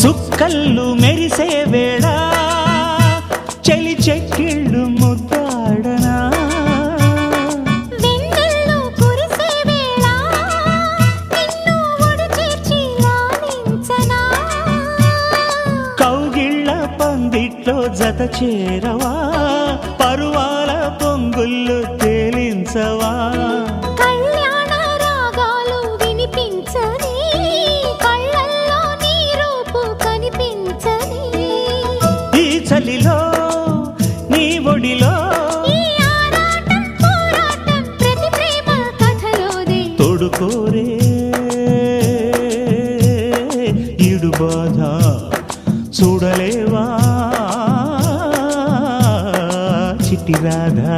సుక్కళ్ళు మెరిసే వేళ చలి చెక్కిళ్ళు ముద్దాడనా వెన్నెల్లో కురిసే వేళ నిన్ను ఒడి చేర్చి లాలించనా కౌగిళ్ళ పందిట్లో జత చేరవా పరువాల పొంగుళ్ళు తేలించవా కళ్యాణ రాగాలు వినిపించని కళ్ళల్లో నీ రూపు కనిపించని ఈ చలిలో నీ ఒడిలో ఈ ఆరాటం పోరాటం ప్రతి ప్రేమ కథలోనే తోడుకోరే ఈడు బాధ చూడలేవా చిట్టి రాధా